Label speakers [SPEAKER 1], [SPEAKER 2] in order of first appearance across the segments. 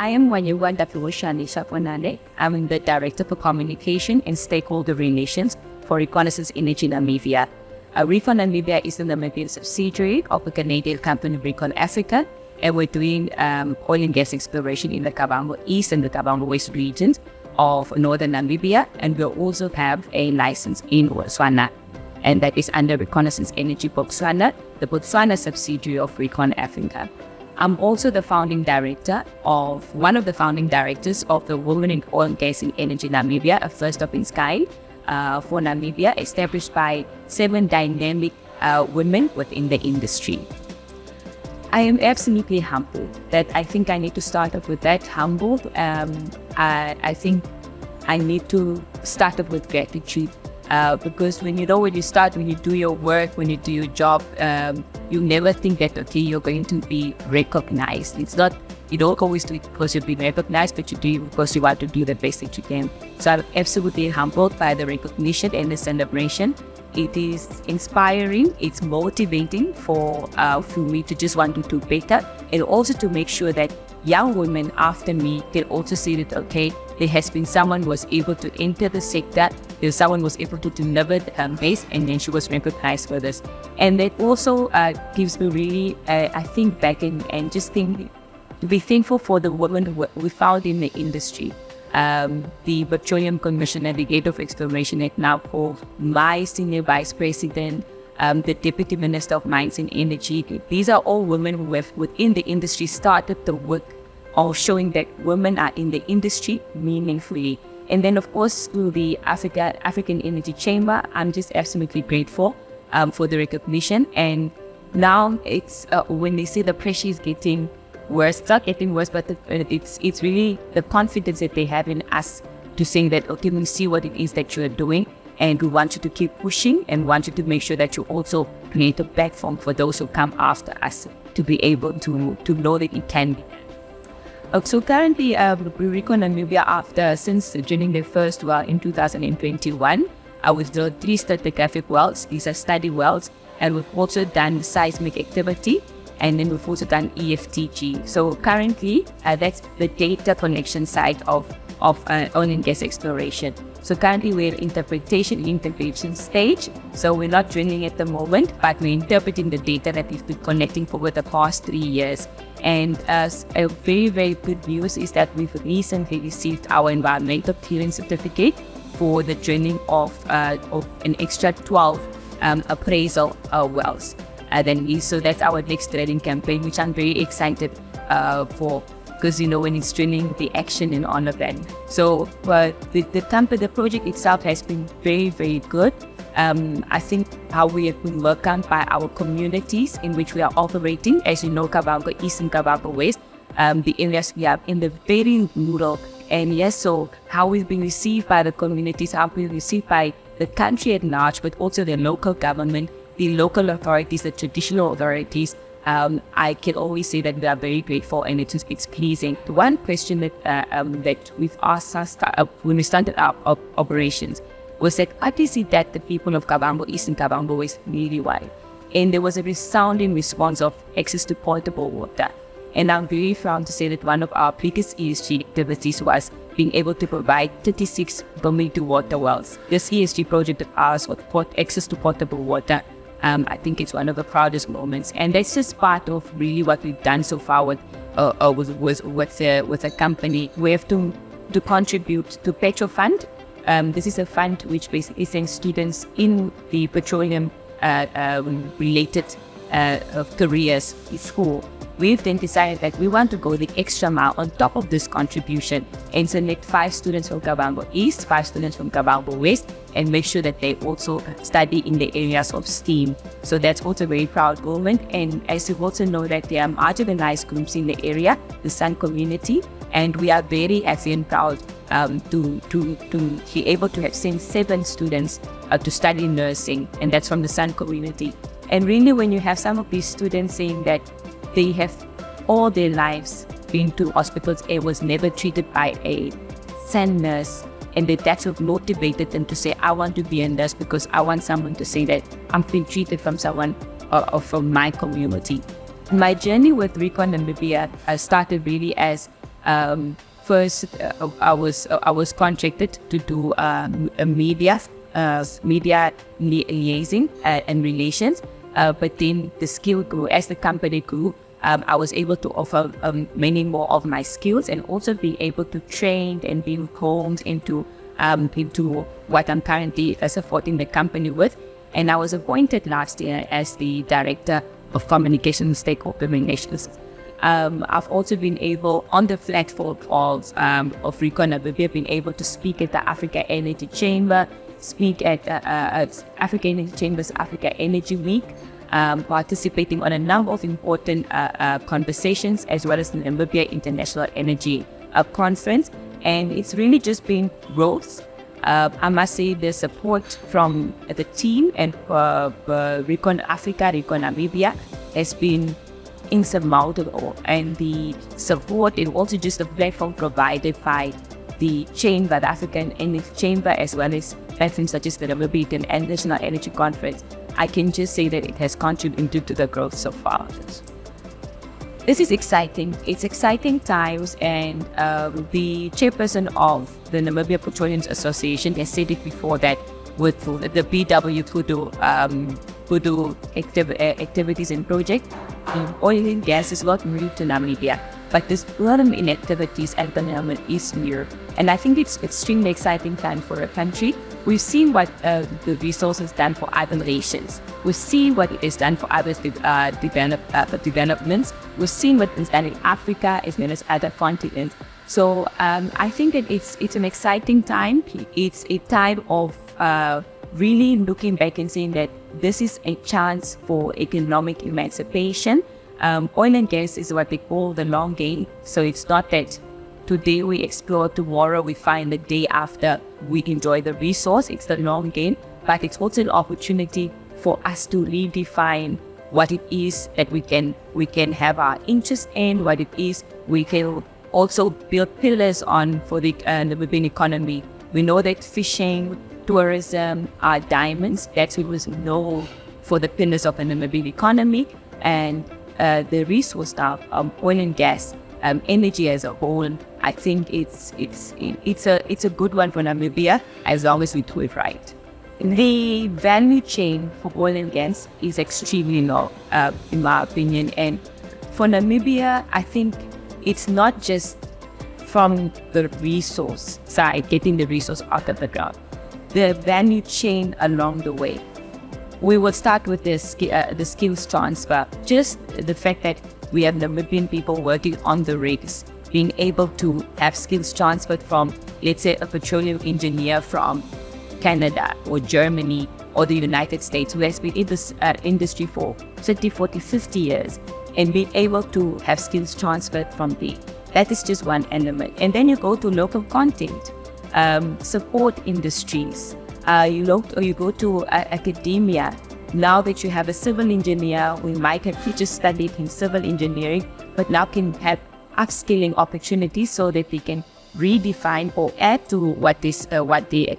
[SPEAKER 1] I am Mwanyengwa Ndapewoshali Shapwanale. I'm the Director for Communication and Stakeholder Relations for Reconnaissance Energy Namibia. Recon Namibia is a Namibian subsidiary of the Canadian company Recon Africa, and we're doing oil and gas exploration in the Kavango East and the Kavango West regions of northern Namibia, and we also have a license in Botswana, and that is under Reconnaissance Energy Botswana, the Botswana subsidiary of Recon Africa. I'm also the one of the founding directors of the Women in Oil and Gas and Energy Namibia, a first of its kind for Namibia, established by 7 dynamic women within the industry. I am absolutely humbled. I think I need to start off with that, humbled. I think I need to start off with gratitude. Because when you do your work, when you do your job, you never think that, okay, you're going to be recognized. You don't always do it because you're being recognized, but you do it because you want to do the best that you can. So I'm absolutely humbled by the recognition and the celebration. It is inspiring, it's motivating for me to just want to do better, and also to make sure that young women after me can also see that, okay, there has been someone who was able to enter the sector, there's someone who was able to deliver her best, and then she was recognized for this. And that also gives me really, I think back and just think, to be thankful for the women we found in the industry. The Petroleum Commissioner, the Head of Exploration at NAPO, my Senior Vice President, the Deputy Minister of Mines and Energy. These are all women who have within the industry started the work of showing that women are in the industry meaningfully. And then of course through the African Energy Chamber, I'm just absolutely grateful for the recognition. And now it's when they say the pressure is getting worse, it's not getting worse, but it's really the confidence that they have in us to saying that, okay, we see what it is that you're doing, and we want you to keep pushing and want you to make sure that you also create a platform for those who come after us to be able to know that it can be. So currently, Recon Namibia, since drilling the first well in 2021, we've drilled 3 stratigraphic wells. These are study wells, and we've also done seismic activity, and then we've also done EFTG. So currently, that's the data collection side of oil and gas exploration. So currently we're in interpretation stage. So we're not drilling at the moment, but we're interpreting the data that we've been collecting over the past 3 years. And a very, very good news is that we've recently received our environmental clearance certificate for the drilling of an extra 12 appraisal wells. So that's our next drilling campaign, which I'm very excited for. Because when it's drilling, the action and all of that. So the project itself has been very, very good. I think how we have been welcomed by our communities in which we are operating, as you know, Kavango East and Kavango West, the areas we are in, the very rural. And yes, so how we've been received by the communities, how we've been received by the country at large, but also the local government, the local authorities, the traditional authorities. I can always say that we are very grateful, and it's pleasing. The one question that we've asked us when we started our operations was that, what is it that the people of Kavango East and Kavango West really want? And there was a resounding response of access to potable water. And I'm very proud to say that one of our biggest ESG activities was being able to provide 36 community water wells. This ESG project of ours with access to potable water, I think it's one of the proudest moments, and that's just part of really what we've done so far with a company. We have to contribute to PETROFUND. This is a fund which basically sends students in the petroleum related careers in school. We've then decided that we want to go the extra mile on top of this contribution and select 5 students from Kavango East, 5 students from Kavango West, and make sure that they also study in the areas of STEAM. So that's also a very proud moment. And as you also know that there are marginalized groups in the area, the San community, and we are very happy and proud to be able to have sent 7 students to study nursing, and that's from the San community. And really, when you have some of these students saying that they have all their lives been to hospitals and was never treated by a San nurse, and that's what motivated them to say, I want to be a nurse because I want someone to say that I'm being treated from someone or from my community. My journey with Recon Namibia started really as First, I was contracted to do a media liaising and relations, but then the skill grew as the company grew. I was able to offer many more of my skills, and also be able to train and being honed into what I'm currently supporting the company with. And I was appointed last year as the Director of Communication and Stakeholder Relations. I've also been able, on the platform of Reconnaissance Namibia, been able to speak at the Africa Energy Chamber, speak at Africa Energy Chamber's Africa Energy Week, participating on a number of important conversations, as well as the Namibia International Energy Conference. And it's really just been growth. I must say the support from the team and Recon Africa, Recon Namibia has been insurmountable. And the support is also just a platform provided by the chamber, the African Energy Chamber, as well as platforms such as the Namibia International Energy Conference. I can just say that it has contributed to the growth so far. This is exciting. It's exciting times, and the chairperson of the Namibia Petroleum Association has said it before that with the BW Kudu activities and project, oil and gas is not new to Namibia, but this problem in activities at the moment is new. And I think it's extremely exciting time for a country. We've seen what the resource has done for other nations. We've seen what it has done for other developments. We've seen what is done in Africa as well as other continents. So I think that it's an exciting time. It's a time of really looking back and saying that this is a chance for economic emancipation. Oil and gas is what they call the long game. So it's not that today we explore, tomorrow we find, the day after we enjoy the resource. It's the long game, but it's also an opportunity for us to redefine what it is that we can have our interest in, what it is we can also build pillars on for the Namibian economy. We know that fishing, tourism are diamonds. That's what was known for the pillars of the Namibian economy, and the resource now, oil and gas, energy as a whole. I think it's a good one for Namibia as long as we do it right. The value chain for oil and gas is extremely low, in my opinion. And for Namibia, I think it's not just from the resource side, getting the resource out of the ground, the value chain along the way. We will start with the skills transfer. Just the fact that we have Namibian people working on the rigs, being able to have skills transferred from, let's say, a petroleum engineer from Canada or Germany or the United States, who has been in this industry for 30, 40, 50 years, and being able to have skills transferred from there. That is just one element. And then you go to local content, support industries. You go to academia. Now that you have a civil engineer, we might have teachers studied in civil engineering, but now can have upskilling opportunities so that they can redefine or add to what the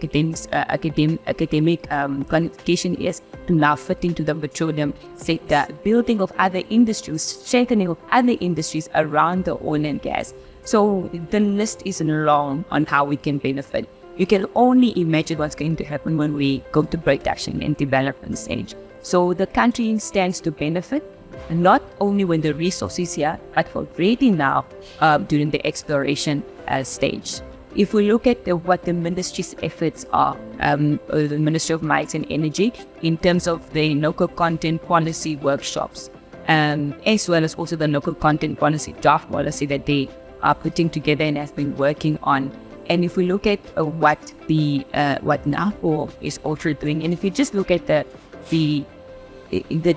[SPEAKER 1] academic qualification is to now fit into the petroleum sector, building of other industries, strengthening of other industries around the oil and gas. So the list is long on how we can benefit. You can only imagine what's going to happen when we go to production and development stage. So the country stands to benefit, not only when the resource is here, but already now during the exploration stage. If we look at what the ministry's efforts are, the Ministry of Mines and Energy, in terms of the local content policy workshops, as well as also the local content policy draft policy that they are putting together and have been working on. And if we look at what NAPO is also doing, and if you just look at the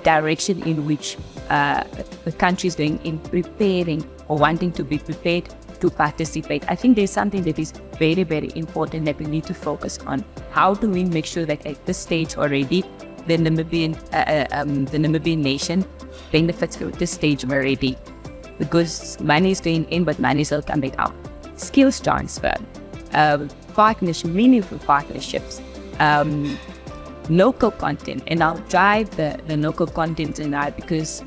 [SPEAKER 1] direction in which the country is going in preparing or wanting to be prepared to participate, I think there's something that is very, very important that we need to focus on. How do we make sure that at this stage already, the Namibian nation benefits from this stage already? Because money is going in, but money is still coming out. Skills transfer, partnership, meaningful partnerships, local content, and I'll drive the local content tonight because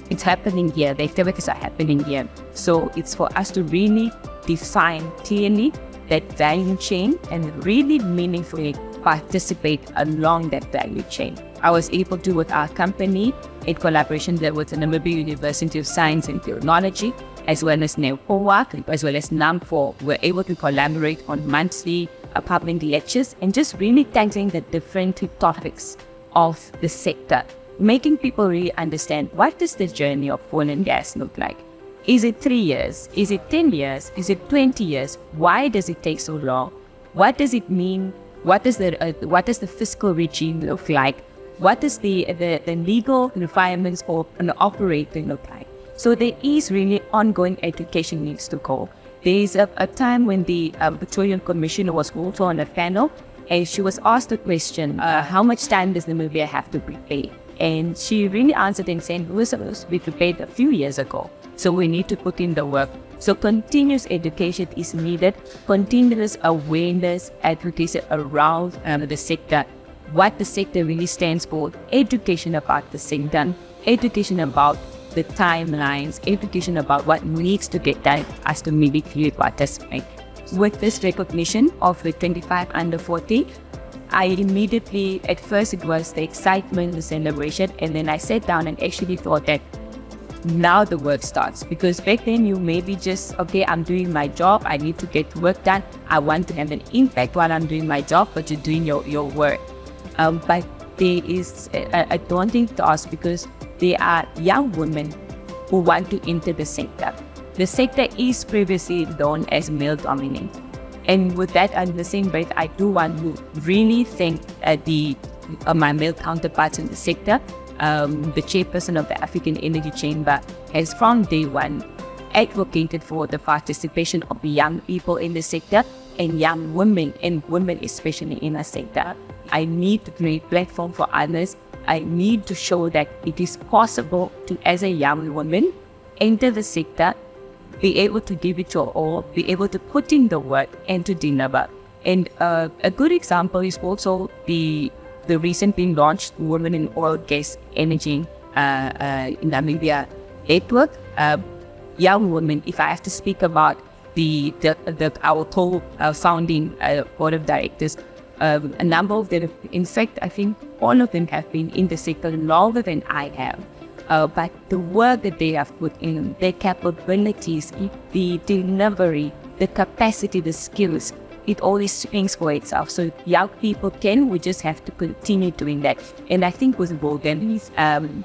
[SPEAKER 1] it's happening here. The activities are happening here. So it's for us to really define clearly that value chain and really meaningfully participate along that value chain. I was able to, with our company, in collaboration with the Namibia University of Science and Technology, as well as NEPOA, as well as NAMPO, we're able to collaborate on monthly public lectures and just really tackling the different topics of the sector, making people really understand what does the journey of oil and gas look like. Is it 3 years? Is it 10 years? Is it 20 years? Why does it take so long? What does it mean? What does the fiscal regime look like? What does the legal requirements for an operator look like? So there is really ongoing education needs to go. There is a time when the Petroleum Commissioner was also on a panel, and she was asked the question, how much time does Namibia have to prepare? And she really answered and said, we were supposed to be prepared a few years ago. So we need to put in the work. So continuous education is needed, continuous awareness, advocacy around the sector, what the sector really stands for, education about the sector, education about the timelines, education about what needs to get done as to immediately participate. With this recognition of the 25 under 40, I immediately, at first it was the excitement, the celebration, and then I sat down and actually thought that now the work starts. Because back then you maybe just, okay, I'm doing my job, I need to get work done, I want to have an impact while I'm doing my job, but you're doing your work. But there is a daunting task because there are young women who want to enter the sector. The sector is previously known as male dominant. And with that, in the same breath, I do want to really thank my male counterparts in the sector. The chairperson of the African Energy Chamber has from day one advocated for the participation of young people in the sector and young women, and women especially in the sector. I need to create platform for others. I need to show that it is possible to, as a young woman, enter the sector, be able to give it your all, be able to put in the work and to deliver. And a good example is also the recently launched Women in Oil, Gas, Energy Namibia Network. Young women, if I have to speak about our co-founding board of directors, a number of them, in fact, I think all of them have been in the sector longer than I have. But the work that they have put in, their capabilities, the delivery, the capacity, the skills, it always swings for itself. So young people we just have to continue doing that. And I think with WOGEN,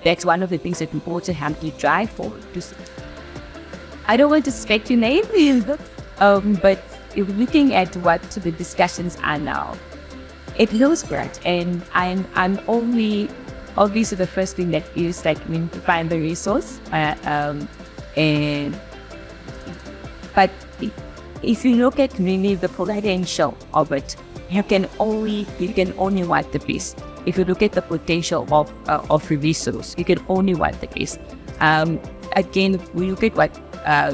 [SPEAKER 1] that's one of the things that we also have to drive forward. I don't want to speculate, but if looking at what the discussions are now, it feels great. And I'm only, obviously the first thing that is like, to find the resource. But if you look at really the potential of it, you can only want the best. If you look at the potential of resource, you can only want the best. Again, we look at what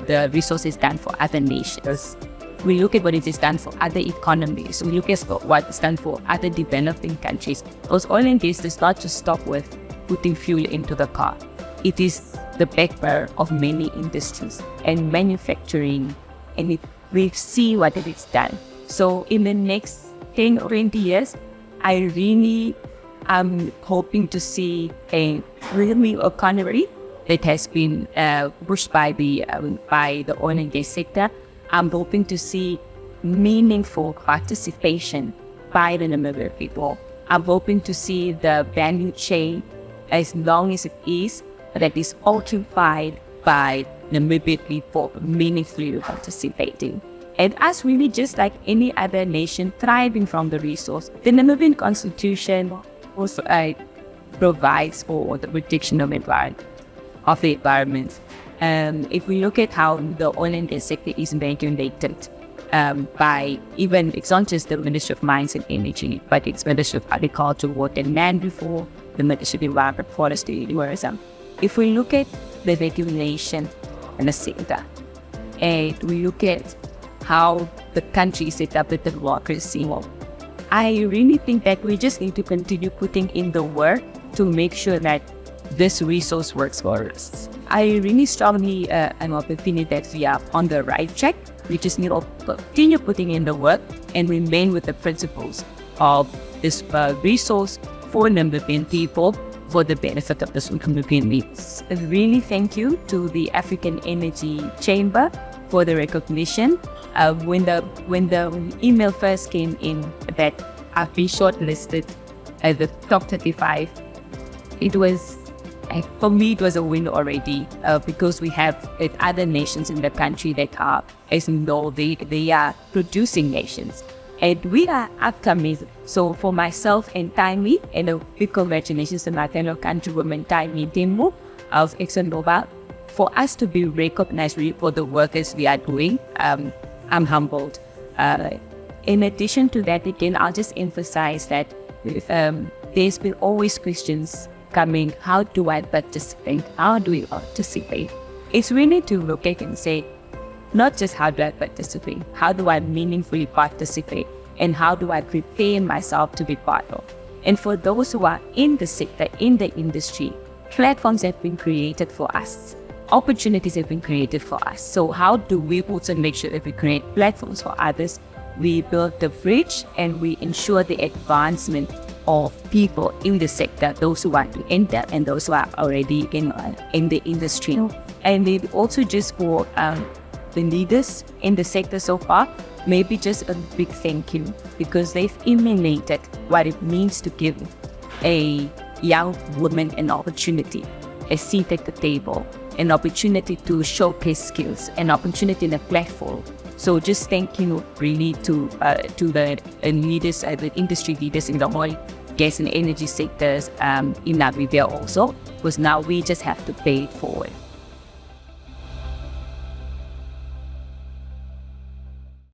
[SPEAKER 1] the resource is done for other nations. We look at what it is done for other economies. We look at what is done for other developing countries. Because oil and gas does not just stop with putting fuel into the car. It is the backbone of many industries and manufacturing, and we see what it is done. So in the next 10 or 20 years, I really am hoping to see a real economy that has been pushed by the oil and gas sector. I'm hoping to see meaningful participation by the Namibian people. I'm hoping to see the value chain, as long as it is, that is occupied by Namibian people meaningfully participating. And us really just like any other nation thriving from the resource. The Namibian Constitution also provides for the protection of the environment. If we look at how the oil and gas sector is regulated by even, it's not just the Ministry of Mines and Energy, but it's Ministry of Agriculture, Water and Land Reform, the Ministry of Environment, Forestry, and Tourism. If we look at the regulation in the sector, and we look at how the country is set up with the democracy, I really think that we just need to continue putting in the work to make sure that this resource works for us. I really strongly am of the opinion that we are on the right track. We just need to continue putting in the work and remain with the principles of this resource for Namibian people for the benefit of the Namibian leaders. Really thank you to the African Energy Chamber for the recognition. When the email first came in that I've been shortlisted as the top 35, it was, for me, it was a win already, because we have other nations in the country that are, as you know, they are producing nations. And we are upcoming. So for myself and Taimi, and a big congratulations to my fellow countrywoman Taimi Temu of ExxonMobil, for us to be recognized for the work as we are doing, I'm humbled. In addition to that, again, I'll just emphasize that there's been always questions coming, how do I participate? How do we participate? It's really to look at and say, not just how do I participate, how do I meaningfully participate, and how do I prepare myself to be part of? And for those who are in the sector, in the industry, platforms have been created for us. Opportunities have been created for us. So how do we also make sure that we create platforms for others? We build the bridge and we ensure the advancement of people in the sector, those who want to enter and those who are already in the industry. And then also just for the leaders in the sector so far, maybe just a big thank you, because they've emulated what it means to give a young woman an opportunity, a seat at the table, an opportunity to showcase skills, an opportunity in a platform. So just thank you really to the leaders, the industry leaders in the oil, gas and energy sectors in Namibia also, because now we just have to pay it forward.